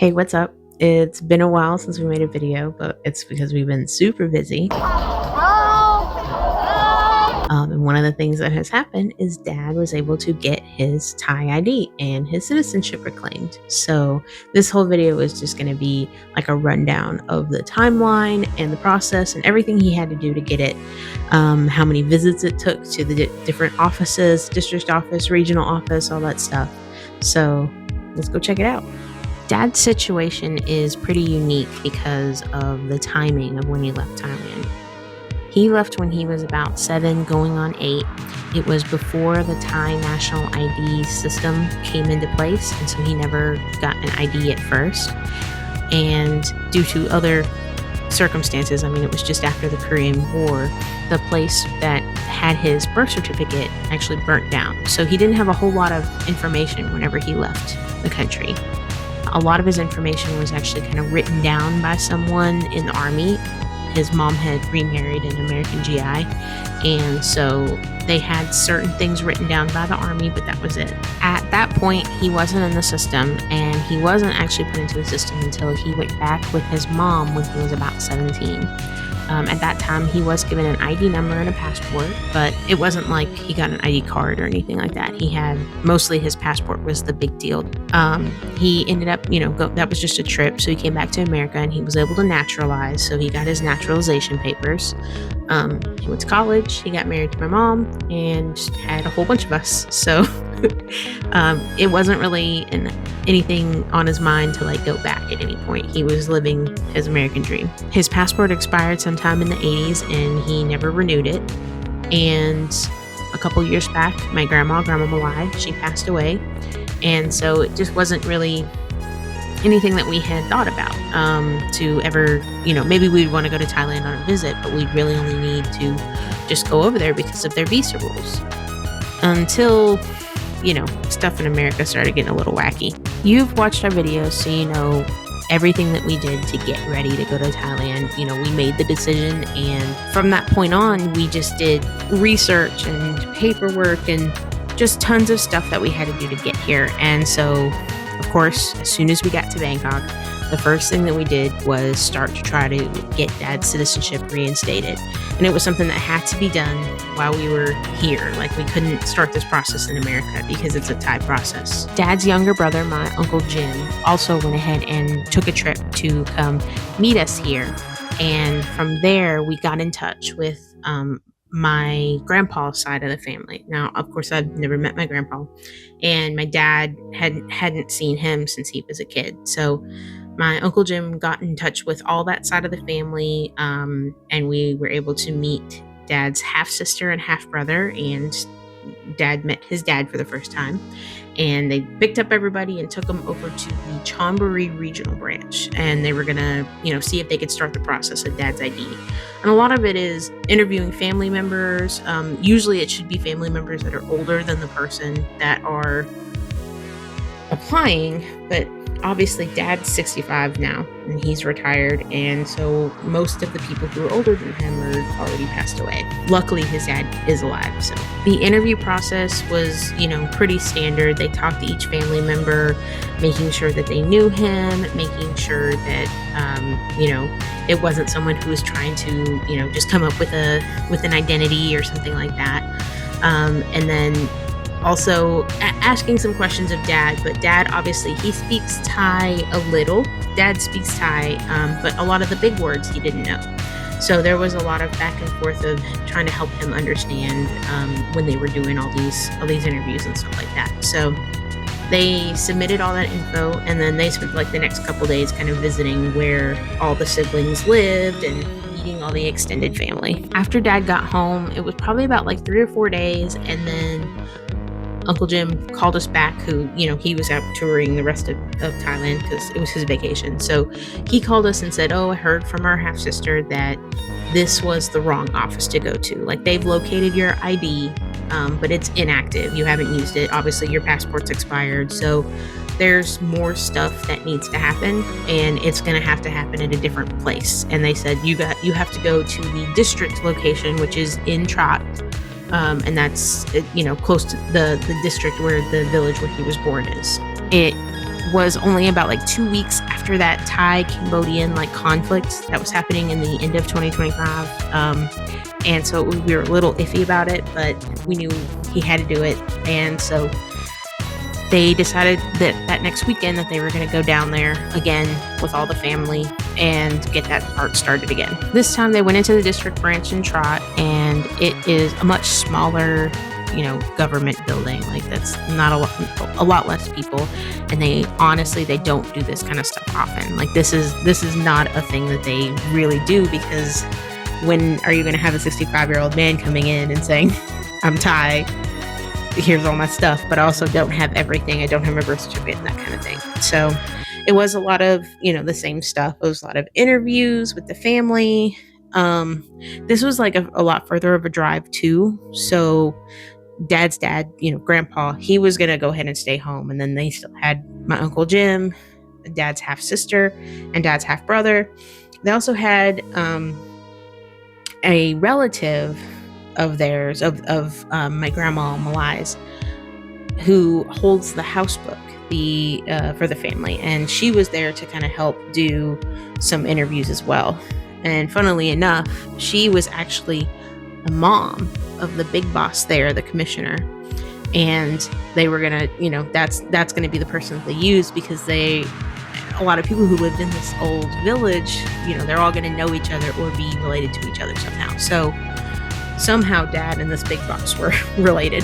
Hey, what's up? It's been a while since we made a video, but it's because we've been super busy. And one of the things that has happened is Dad was able to get his Thai ID and his citizenship reclaimed. So this whole video is just going to be like a rundown of the timeline and the process and everything he had to do to get it, how many visits it took to the different offices, district office, regional office, all that stuff. So let's go check it out. Dad's situation is pretty unique because of the timing of when he left Thailand. He left when he was about 7, going on 8. It was before the Thai national ID system came into place, and so he never got an ID at first. And due to other circumstances, it was just after the Korean War, the place that had his birth certificate actually burnt down. So he didn't have a whole lot of information whenever he left the country. A lot of his information was actually kind of written down by someone in the Army. His mom had remarried an American GI, and so they had certain things written down by the Army, but that was it. At that point, he wasn't in the system, and he wasn't actually put into the system until he went back with his mom when he was about 17. At that time, he was given an ID number and a passport, but it wasn't like he got an ID card or anything like that. He had, mostly his passport was the big deal. He ended up, that was just a trip. So he came back to America and he was able to naturalize. So he got his naturalization papers. He went to college, he got married to my mom, and had a whole bunch of us. So it wasn't really anything on his mind to go back at any point. He was living his American dream. His passport expired sometime in the 80s and he never renewed it. And a couple years back, my grandma Malai, she passed away. And so it just wasn't really anything that we had thought about to ever, maybe we'd want to go to Thailand on a visit, but we'd really only need to just go over there because of their visa rules. Until, stuff in America started getting a little wacky. You've watched our videos, so you know everything that we did to get ready to go to Thailand. We made the decision, and from that point on, we just did research and paperwork and just tons of stuff that we had to do to get here. And so, of course, as soon as we got to Bangkok, the first thing that we did was start to try to get Dad's citizenship reinstated. And it was something that had to be done while we were here. We couldn't start this process in America because it's a Thai process. Dad's younger brother, my Uncle Jim, also went ahead and took a trip to come meet us here. And from there, we got in touch with my grandpa's side of the family. Now, of course, I've never met my grandpa, and my dad hadn't seen him since he was a kid. So my Uncle Jim got in touch with all that side of the family, and we were able to meet Dad's half-sister and half-brother, and Dad met his dad for the first time. And they picked up everybody and took them over to the Chonburi regional branch, and they were gonna, see if they could start the process of Dad's ID. And a lot of it is interviewing family members. Usually it should be family members that are older than the person that are applying, but obviously Dad's 65 now and he's retired, and so most of the people who are older than him are already passed away. Luckily his dad is alive. So the interview process was pretty standard. They talked to each family member, making sure that they knew him, making sure that it wasn't someone who was trying to just come up with an identity or something like that. And then also asking some questions of Dad, but Dad, obviously, he speaks Thai a little. Dad speaks Thai, but a lot of the big words he didn't know. So there was a lot of back and forth of trying to help him understand when they were doing all these interviews and stuff like that. So they submitted all that info, and then they spent the next couple days kind of visiting where all the siblings lived and meeting all the extended family. After Dad got home, it was probably about 3 or 4 days, and then Uncle Jim called us back, who, he was out touring the rest of Thailand because it was his vacation. So he called us and said, "Oh, I heard from our half-sister that this was the wrong office to go to. They've located your ID, but it's inactive. You haven't used it. Obviously, your passport's expired. So there's more stuff that needs to happen, and it's going to have to happen at a different place." And they said, you have to go to the district location, which is in Trat. And that's, close to the district where the village where he was born is. It was only about like 2 weeks after that Thai-Cambodian like conflict that was happening in the end of 2025. And so we were a little iffy about it, but we knew he had to do it. And so they decided that next weekend that they were going to go down there again with all the family and get that part started again. This time they went into the district branch in Trot, and it is a much smaller, government building. Like, that's not a lot less people, and they don't do this kind of stuff often. Like, this is not a thing that they really do, because when are you going to have a 65-year-old man coming in and saying, I'm Thai, here's all my stuff, but I also don't have everything. I don't have my birth certificate and that kind of thing. So it was a lot of, the same stuff. It was a lot of interviews with the family. This was like a lot further of a drive too. So Dad's dad, Grandpa, he was going to go ahead and stay home. And then they still had my Uncle Jim, Dad's half sister, and Dad's half brother. They also had a relative of theirs, of my grandma Malai's, who holds the house book for the family, and she was there to kind of help do some interviews as well. And funnily enough, she was actually the mom of the big boss there, the commissioner, and they were gonna, that's gonna be the person that they use, because a lot of people who lived in this old village, they're all gonna know each other or be related to each other somehow. So somehow Dad and this big boss were related.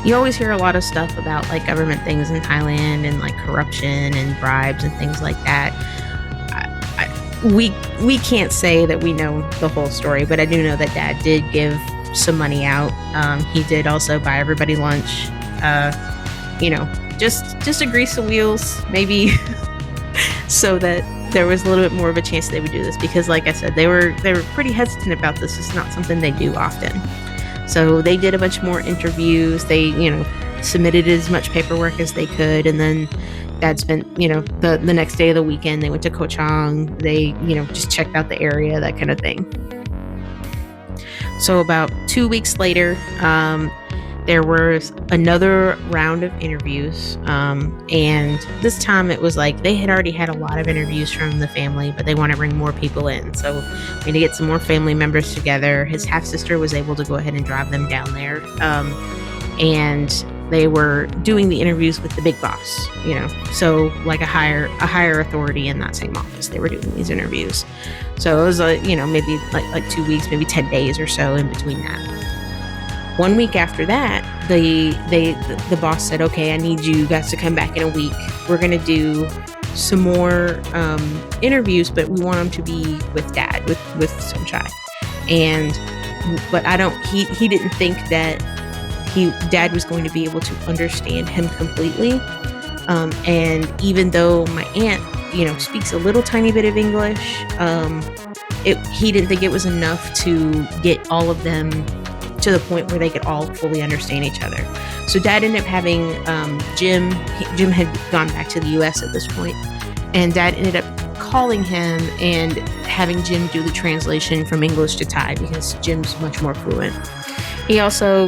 You always hear a lot of stuff about like government things in Thailand and like corruption and bribes and things like that. We can't say that we know the whole story, but I do know that Dad did give some money out. He did also buy everybody lunch. Just to grease the wheels, maybe, so that there was a little bit more of a chance they would do this, because like I said, they were pretty hesitant about this. It's not something they do often. So they did a bunch more interviews. They, submitted as much paperwork as they could. And then Dad spent, the next day of the weekend, they went to Koh Chang. They, just checked out the area, that kind of thing. So about 2 weeks later, there was another round of interviews, and this time it was like they had already had a lot of interviews from the family, but they want to bring more people in. So we had to get some more family members together. His half-sister was able to go ahead and drive them down there, and they were doing the interviews with the big boss, so like a higher authority in that same office. They were doing these interviews. So it was maybe like 2 weeks, maybe 10 days or so in between that. 1 week after that, the boss said, okay, I need you guys to come back in a week. We're going to do some more interviews, but we want them to be with Dad, with Songkran. But he didn't think that Dad was going to be able to understand him completely. And even though my aunt, speaks a little tiny bit of English, he didn't think it was enough to get all of them to the point where they could all fully understand each other. So Dad ended up having Jim. Jim had gone back to the U.S. at this point, and Dad ended up calling him and having Jim do the translation from English to Thai, because Jim's much more fluent. He also,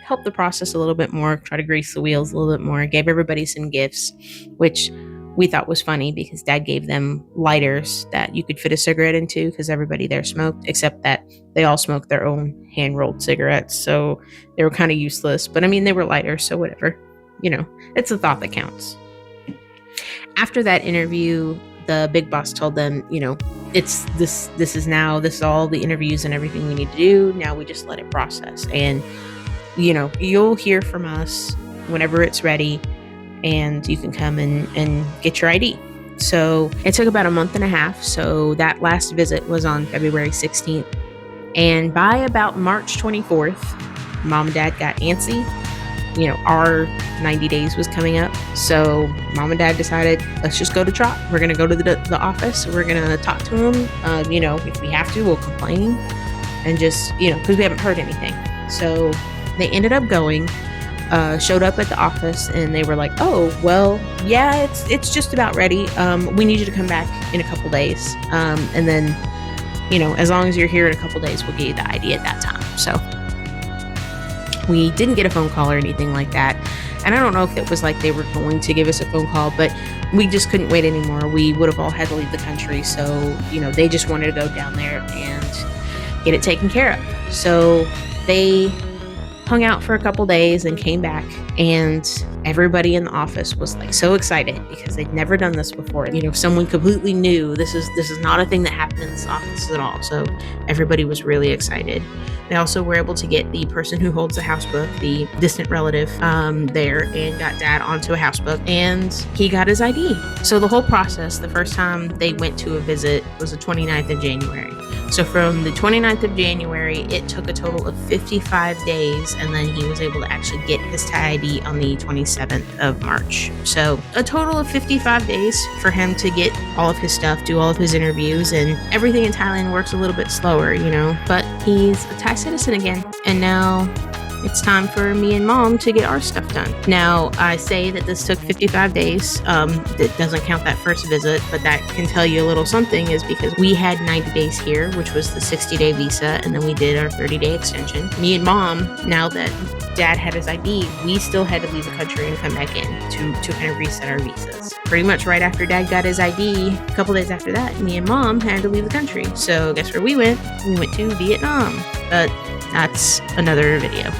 helped the process a little bit more, try to grease the wheels a little bit more, gave everybody some gifts, which we thought was funny, because Dad gave them lighters that you could fit a cigarette into, because everybody there smoked, except that they all smoked their own hand-rolled cigarettes, so they were kind of useless. But I mean, they were lighters, so whatever. It's the thought that counts. After that interview, the big boss told them, this is all the interviews and everything we need to do. Now we just let it process. And, you'll hear from us whenever it's ready, and you can come and get your ID. So it took about a month and a half. So that last visit was on February 16th. And by about March 24th, Mom and Dad got antsy. Our 90 days was coming up. So Mom and Dad decided, let's just go to Trot. We're going to go to the office. We're going to talk to him. If we have to, we'll complain. And just, because we haven't heard anything. So they ended up going, showed up at the office, and they were like, oh, well, yeah, it's just about ready. We need you to come back in a couple days. And then, as long as you're here in a couple days, we'll get you the ID at that time. So We didn't get a phone call or anything like that. And I don't know if it was like they were going to give us a phone call, but we just couldn't wait anymore. We would have all had to leave the country. So, they just wanted to go down there and get it taken care of. So they hung out for a couple days and came back, and everybody in the office was like so excited because they'd never done this before. Someone completely new. This is not a thing that happened in this office at all. So everybody was really excited. They also were able to get the person who holds the house book, the distant relative, there, and got Dad onto a house book, and he got his ID. So the whole process, the first time they went to a visit was the 29th of January. So from the 29th of January, it took a total of 55 days, and then he was able to actually get his Thai ID on the 27th of March. So a total of 55 days for him to get all of his stuff, do all of his interviews, and everything in Thailand works a little bit slower, but he's a Thai citizen again. And now it's time for me and Mom to get our stuff done. Now, I say that this took 55 days. That doesn't count that first visit, but that can tell you a little something, is because we had 90 days here, which was the 60-day visa, and then we did our 30-day extension. Me and Mom, now that Dad had his ID, we still had to leave the country and come back in to kind of reset our visas. Pretty much right after Dad got his ID, a couple days after that, me and Mom had to leave the country. So guess where we went? We went to Vietnam. But that's another video.